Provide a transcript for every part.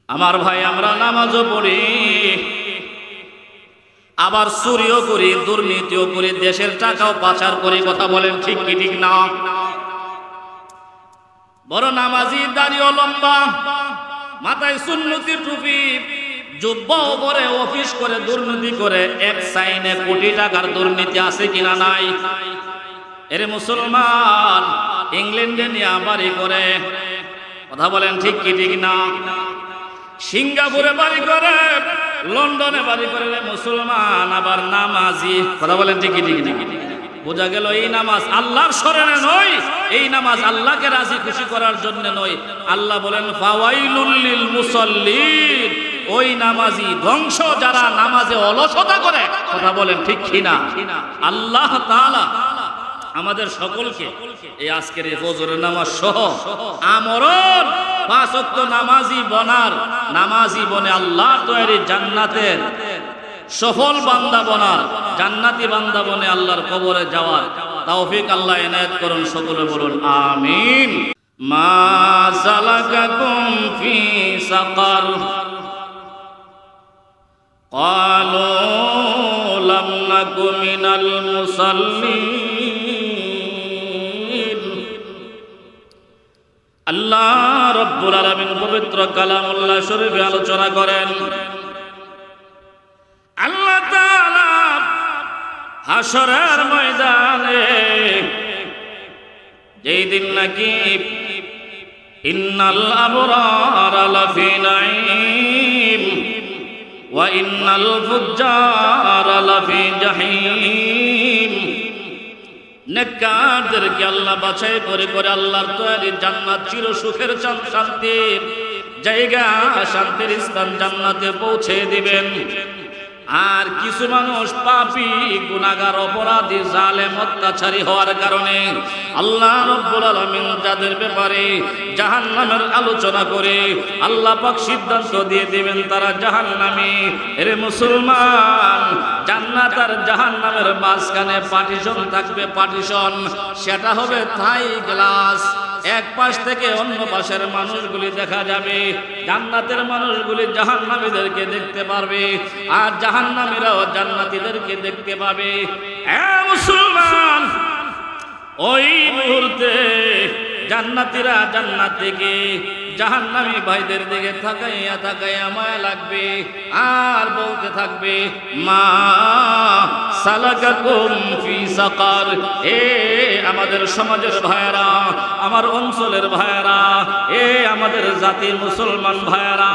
আমার ভাই, আমরা নামাজও পড়ি, আবার চুরিও করি, দুর্নীতিও করি, দেশের টাকাও পাচার করি। কথা বলেন ঠিক কি ঠিক না? বড় নামাজি, দাড়িও লম্বা, মাথায় সুন্নতি টুপি, জুব্বাও পরে, অফিস করে, দুর্নীতি করে, এক সাইনে কোটি টাকার দুর্নীতি আছে কিনা নাই? এর মুসলমান ইংল্যান্ডে নিয়ে বাড়ি করে। কথা বলেন ঠিক কি ঠিক না? সিঙ্গাপুরে বাড়ি করে, লন্ডনে বাড়ি করে মুসলমান, আবার নামাজি। কথা বলেন ঠিক কি ঠিক না? বোঝা গেল এই নামাজ আল্লাহর শরণে নয়, এই নামাজ আল্লাহকে রাজি খুশি করার জন্য নয়। আল্লাহ বলেন ফাওয়াইলুল লিল মুসাল্লিন, ওই নামাজি ধ্বংস যারা নামাজে অলসতা করে। কথা বলেন ঠিক কি না? আল্লাহ তাআলা আমাদের সকলকে এই আজকের এই ফজরের নামাজ সহ আমরণ 5 ওয়াক্ত নামাজি বনার, নামাজি বনে আল্লাহ তৈরি জান্নাতের সফল বান্দা বনার, জান্নাতি বান্দা বনে আল্লাহর কবরে যাওয়ার তৌফিক আল্লাহ এনায়েত করুন। সকলে বলুন আমিন। মা সালাকাকুম ফি সাকার ক্বালু লাম নাকু মিনাল মুসাল্লিন। আল্লাহ রাব্বুল আলামিন পবিত্র কালামুল্লাহ শরীফে আলোচনা করেন, আল্লাহ তাআলা হাশরের ময়দানে যেই দিন নাকি ইন্নাল আবরারা লাফি নাঈম ওয়া ইন্নাল ফুজ্জারা লাফি জাহিম, নেককারদেরকে আল্লাহ বাছাই করে করে আল্লাহর তৈরি জান্নাত, চির সুখের শান্তির জায়গা, শান্তির স্থান জান্নাতে পৌঁছে দিবেন। আর কিছু মানুষ পাপী, গুনাহগার, অপরাধী, জালেম, অত্যাচারী হওয়ার কারণে আল্লাহ রাব্বুল আলামিন যাদের ব্যাপারে জাহান্নামের আলোচনা করে আল্লাহ পাক সিদ্ধান্ত দিয়ে দিবেন তারা জাহান্নামী। এর মুসলমান, জান্নাত আর জাহান্নামের মাঝখানে পার্টিশন থাকবে, পার্টিশন। সেটা হবে থাই গ্লাস, এক পাশ থেকে অন্য পাশের মানুষগুলি দেখা যাবে। জান্নাতের মানুষগুলি জাহান্নামীদেরকে দেখতে পারবে, আর জাহান্নামীরাও জান্নাতীদেরকে দেখতে পাবে। মুসলমান, ওই মুহূর্তে জান্নাতীরা জান্নাত থেকে জাহান্নামী ভাইদের দিকে তাকাইয়া তাকাইয়া মায়া লাগবে, আর বলতে থাকবে মা সালাকাকুম ফি সাকার। এ আমাদের সমাজের ভাইয়েরা, আমার অঞ্চলের ভাইয়েরা, এ আমাদের জাতির মুসলমান ভাইয়েরা,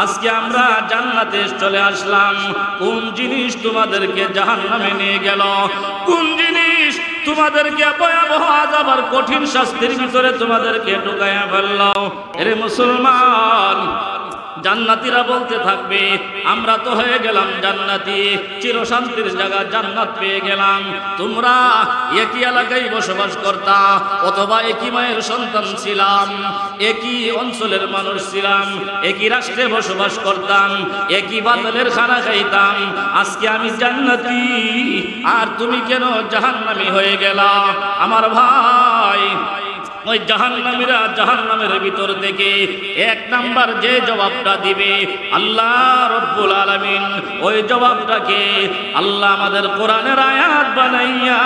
আজকে আমরা জান্নাতে চলে আসলাম। কোন জিনিস তোমাদেরকে জাহান্নামে নিয়ে গেল? কোন জিনিস তোমাদেরকে ভয়াবহ আযাব আর কঠিন শাস্তির ভিতরে তোমাদেরকে ঢুকাইয়া ফেলল? এরে মুসলমান, জান্নাতীরা বলতে থাকবে আমরা তো হয়ে গেলাম জান্নাতি, চিরশান্তির জায়গা জান্নাত পেয়ে গেলাম। তোমরা একই এলাকায় বসবাস করতা, অথবা একই মায়ের সন্তান ছিলাম, একই অঞ্চলের মানুষ ছিলাম, একই রাষ্ট্রে বসবাস করতাম, একই বাদলের খানা খাইতাম। আজকে আমি জান্নাতি, আর তুমি কেন জাহান্নামী হয়ে গেলা? আমার ভাই, ওই জাহান্নামীরা জাহান্নামের ভিতর থেকে এক নাম্বার যে জবাবটা দিবে আল্লাহ রাব্বুল আলামিন, ওই জবাবটাকে আল্লাহ আমাদের কোরআনের আয়াত বানাইয়া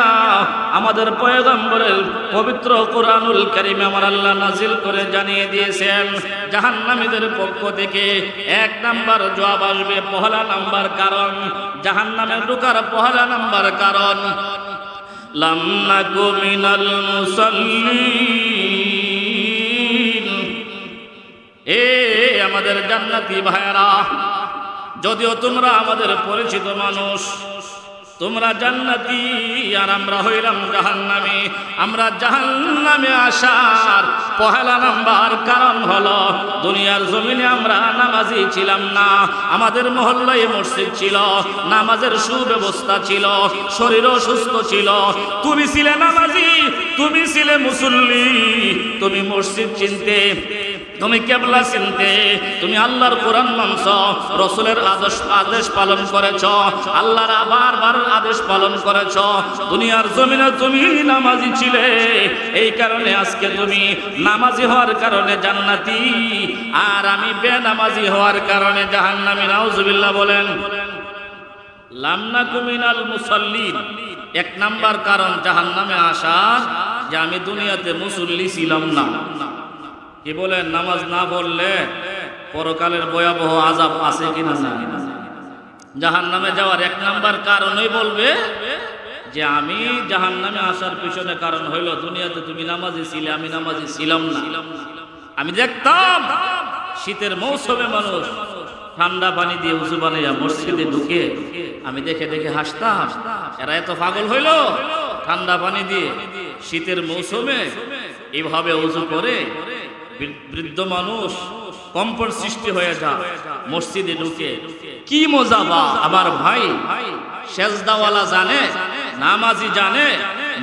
আমাদের পয়গম্বরের পবিত্র কোরআনুল কারীমে আমার আল্লাহ নাজিল করে জানিয়ে দিয়েছেন। জাহান্নামীদের পক্ষ থেকে এক নাম্বার জবাব আসবে, পহেলা নাম্বার কারণ, জাহান্নামে ঢোকার পহেলা নাম্বার কারণ লাম নাকু মিনাল মুসাল্লিন। এ আমাদের জান্নাতি ভাইয়েরা, যদিও তোমরা আমাদের পরিচিত মানুষ, তোমরা জান্নাতি আর আমরা হইলাম জাহান্নামী। আমরা জাহান্নামে আসার পহেলা নাম্বার কারণ হলো দুনিয়ার জমিনে আমরা নামাজি ছিলাম না, আমাদের মহল্লায় মসজিদ ছিল, নামাজের সুব্যবস্থা ছিল, শরীরও সুস্থ ছিল। তুমি ছিলে নামাজি, তুমি ছিলে মুসল্লি, তুমি মসজিদ চিনতে, তুমি কিবলা চিনতে, তুমি আল্লাহর কোরআন মানছ, রাসূলের আদেশ পালন করেছ, আল্লাহর বারবার আদেশ পালন করেছ, দুনিয়ার জমিনে তুমি নামাজি ছিলে, এই কারণে আজকে তুমি নামাজি হওয়ার কারণে জান্নাতি, আর আমি বেনামাজি হওয়ার কারণে জাহান্নামী। নাউজুবিল্লাহ বলেন। লাম নাকু মিনাল মুসাল্লিন, এক নাম্বার কারণ জাহান্নামে আসার যে আমি দুনিয়াতে মুসল্লি ছিলাম না। কি বলেন? নামাজ না পড়লে পরকালের ভয়াবহ আযাব আছে কিনা না? জাহান্নামে যাওয়ার এক নাম্বার কারণই বলবে যে আমি জাহান্নামে আসার পিছনে কারণ হইল দুনিয়াতে তুমি নামাজি ছিলে, আমি নামাজি ছিলাম না। আমি দেখতাম শীতের মৌসুমে মানুষ ঠান্ডা পানি দিয়ে উজু বানাইয়া মসজিদে ঢুকে, আমি দেখে দেখে হাসতাম, এরা এত পাগল হইল ঠান্ডা পানি দিয়ে শীতের মৌসুমে এইভাবে উজু করে। বৃদ্ধ মানুষ কম্পন সৃষ্টি হয়ে যা মসজিদে ঢুকে, কি মজা! বা আমার ভাই, সেজদাওয়ালা জানে, নামাজি জানে,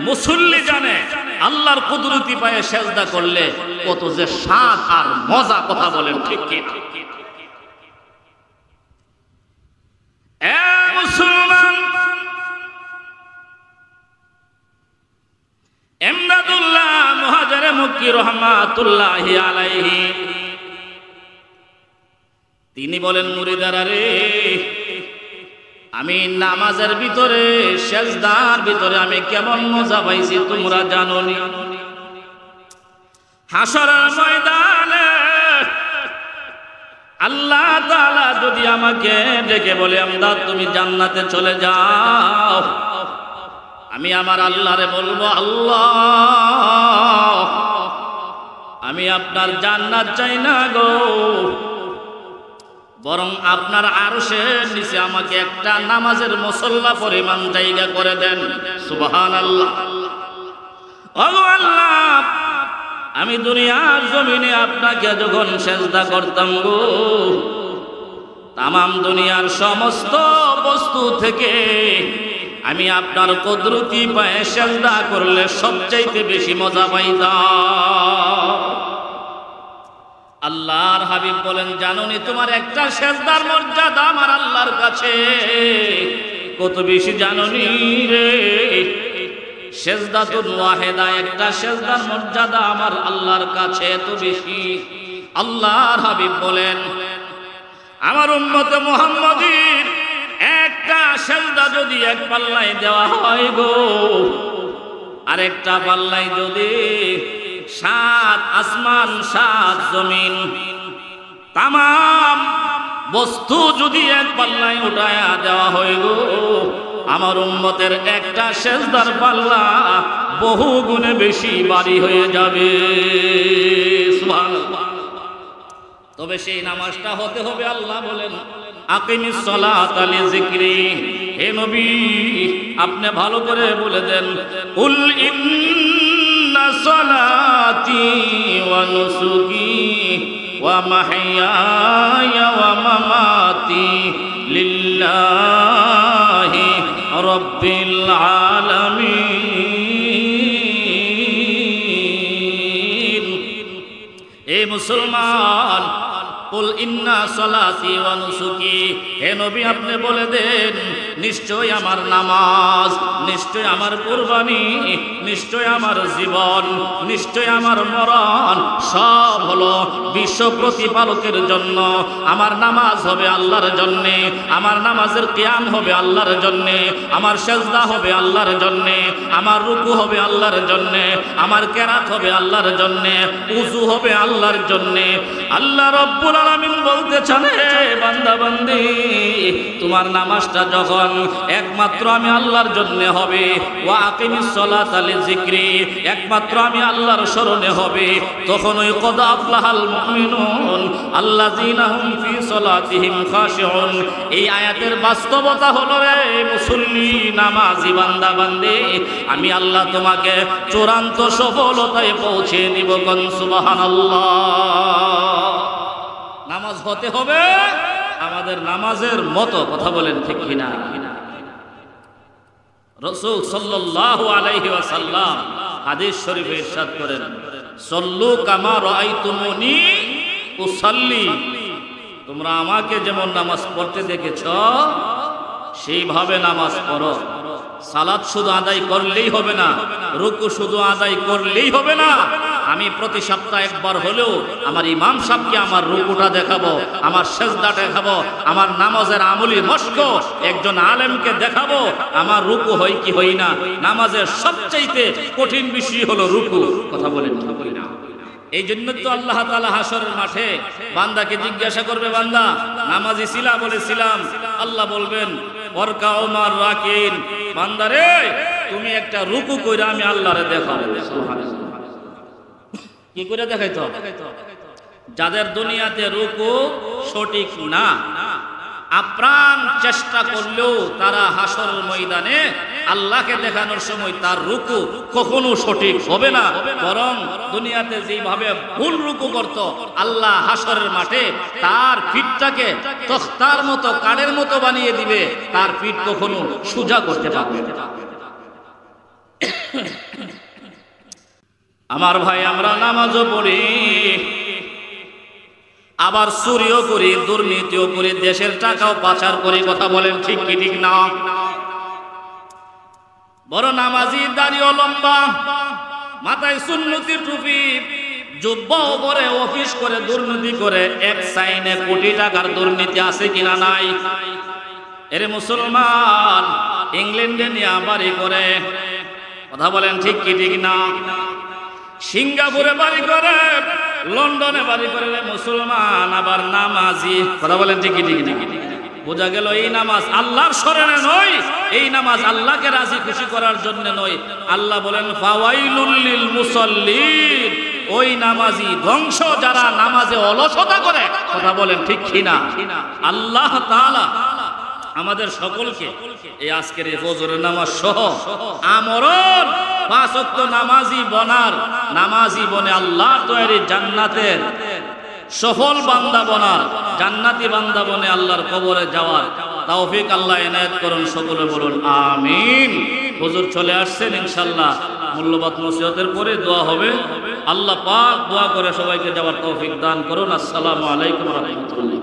মুসল্লি জানে আল্লাহর কুদরতি পায়ে সেজদা করলে কত যে স্বাদ আর মজা। কথা বলেন ঠিক কি? মুসলমান, এমদাদুল্লাহ মুহাজিরে মক্কি রাহমাতুল্লাহি আলাইহি তিনি বলেন, মুরিদারা রে, আমি নামাজের ভিতরে সেজদার ভিতরে আমি কেমন মজা পাইছি তোমরা জানো নি? হাসরের ময়দানে আল্লাহ তাআলা যদি আমাকে ডেকে বলে, আমদাদ তুমি জান্নাতে চলে যাও, আমি আমার আল্লাহরে বলবো, আল্লাহ আমি আপনার জান্নাত চাই না গো, বরং আপনার আরশের নিচে আমাকে একটা নামাজের মুসল্লা পরিমাণ জায়গা করে দেন। সুবহানাল্লাহ। ওগো আল্লাহ, আমি দুনিয়ার জমিনে আপনাকে যখন সেজদা করতাম গো, তামাম দুনিয়ার সমস্ত বস্তু থেকে আমি আপনার কুদরতি পায়ে সেজদা করলে সবচাইতে বেশি মজা পাইতাম। আল্লাহর হাবিব বলেন, জানোনি তোমার একটা সেজদার মর্যাদা আমার আল্লাহর কাছে কত বেশি? জানোনি রে? সেজদাতুন ওয়াহিদা, একটা সেজদার মর্যাদা আমার আল্লাহর কাছে এত বেশি। আল্লাহর হাবিব বলেন, আমার উম্মতে মুহাম্মাদীর একটা সেজদা যদি এক পাল্লায় দেওয়া হয় গো, আরেকটা পাল্লায় যদি 7 আসমান 7 জমিন তামাম বস্তু যদি এক পাল্লায় উঠায়া দেওয়া হয় গো, আমার উম্মতের একটা সেজদার পাল্লা বহু গুণে বেশি ভারী হয়ে যাবে। সুবহানাল্লাহ। তবে সেই নামাজটা হতে হবে, আল্লাহ বলেন, আকিমিস সালাতা লিযিকরি। হে নবী, আপনি ভালো করে বলে দেন, কুল ইন্না সালাতি ওয়া নুসুকি ওয়া মাহইয়ায়া ওয়া মামাতি লিল্লাহি রাব্বিল আলামিন। এ মুসলমান, কুল ইন্না সালাতি ওয়া নুসুকি, হে নবী আপনি বলে দেন, নিশ্চয় আমার নামাজ, নিশ্চয় আমার কুরবানি, নিশ্চয় আমার জীবন, নিশ্চয় আমার মরণ সব হলো বিশ্ব প্রতিপালকের জন্য। আমার নামাজ হবে আল্লাহর জন্যে, আমার নামাজের কিয়াম হবে আল্লাহর জন্যে, আমার সেজদা হবে আল্লাহর জন্যে, আমার রুকু হবে আল্লাহর জন্যে, আমার কেরাত হবে আল্লাহর জন্যে, উযু হবে আল্লাহর জন্যে। আল্লাহ রব্বুল আলামিন বলতেছেন, হে বান্দা বান্দি, তোমার নামাজটা যখন একমাত্র আমি আল্লাহর জন্য হবে, ওয়া আকিমিস সালাতা লিযিকরি, একমাত্র আমি আল্লাহর স্মরণে হবে, তখন ওই কদ আফলাহাল মুমিনুন আল্লাযীনা হুম ফি সালাতিহিম খাশিউন। এই আয়াতের বাস্তবতা হলো, রে মুসল্লি নামাজি বান্দা বান্দি, আমি আল্লাহ তোমাকে চূড়ান্ত সফলতায় পৌঁছে দিব। কোন সুবহানাল্লাহ। নামাজ হতে হবে আমাদের নামাজের মতো। কথা বলেন ঠিক কিনা? রাসূল সাল্লাল্লাহু আলাইহি ওয়াসাল্লাম হাদিস শরীফে ইরশাদ করেন, সল্লু কামা রাআইতুমুনি উসাল্লি, তোমরা আমাকে যেমন নামাজ পড়তে দেখেছ সেইভাবে নামাজ পড়ো। সালাত শুধু আদায় করলেই হবে না, রুকু শুধু আদায় করলেই হবে না। আমি প্রতি সপ্তাহে একবার হলেও আমার ইমাম সাহেবকে আমার রুকুটা দেখাবো, আমার সেজদা দেখাবো, আমার নামাজের আমলি মস্ক একজন আলেমকে দেখাবো আমার রুকু হয় কি হই না। নামাজের সবচাইতে কঠিন বিষয় হলো রুকু। কথা বলেন ঠিক হই না? এই জন্য তো আল্লাহ তাআলা হাসরের মাঠে বান্দাকে জিজ্ঞাসা করবে, বান্দা নামাজি ছিলা? বলেছিলাম। আল্লাহ বলবেন ওয়ারকাউ মার রাকিন, বান্দারে তুমি একটা রুকু কইরা আমি আল্লাহরে দেখাবো। সুবহানাল্লাহ। কি করে দেখাইতো? যাদের দুনিয়াতে রুকু সঠিক না, আপ্রাণ চেষ্টা করলেও তারা হাসরের ময়দানে আল্লাহকে দেখানোর সময় তার রুকু কখনো সঠিক হবে না, বরং দুনিয়াতে যেভাবে ভুল রুকু করত আল্লাহ হাসরের মাঠে তার পিঠটাকে তখতার মতো কাঠের মতো বানিয়ে দিবে, তার পিঠ কখনো সোজা করতে পারবে না। আমার ভাই, আমরা নামাজও পড়ি, আবার চুরিও করি, দুর্নীতিও করি, দেশের টাকাও পাচার করি। কথা বলেন ঠিক কি ঠিক না? বড় নামাজি, দাড়িও লম্বা, মাথায় সুন্নতির টুপি, জুব্বাও পরে, অফিস করে দুর্নীতি করে, এক সাইনে কোটি টাকার দুর্নীতি আছে কিনা নাই? এরে মুসলমান, ইংল্যান্ডে নিয়ে বাড়ি করে। কথা বলেন ঠিক কি ঠিক না? সিঙ্গাপুরে বাড়ি করে, লন্ডনে বাড়ি করে মুসলমান, আবার নামাজি। কথা বলেন ঠিক কি ঠিক না? বোঝা গেল এই নামাজ আল্লাহর শরণে নয়, এই নামাজ আল্লাহকে রাজি খুশি করার জন্য নয়। আল্লাহ বলেন ফাওয়াইলুল লিল মুসাল্লিন, ওই নামাজি ধ্বংস যারা নামাজে অলসতা করে। কথা বলেন ঠিক কি না? আল্লাহ তাআলা আমাদের সকলকে এই আজকের এই ফজরের নামাজ সহ আমরণ 5 ওয়াক্ত নামাজি বনার, নামাজি বনে আল্লাহ তৈরি জান্নাতের সফল বান্দা বনার, জান্নাতি বান্দা বনে আল্লাহর কবরে যাওয়ার তৌফিক আল্লাহ এনায়েত করুন। সকলে বলুন আমিন। হুজুর চলে আসছেন, ইনশাআল্লাহ মূল্যবান নসিহতের পরে দোয়া হবে। আল্লাহ পাক দোয়া করে সবাইকে যাওয়ার তৌফিক দান করুন। আসসালামু আলাইকুম ওয়া রাহমাতুল্লাহ।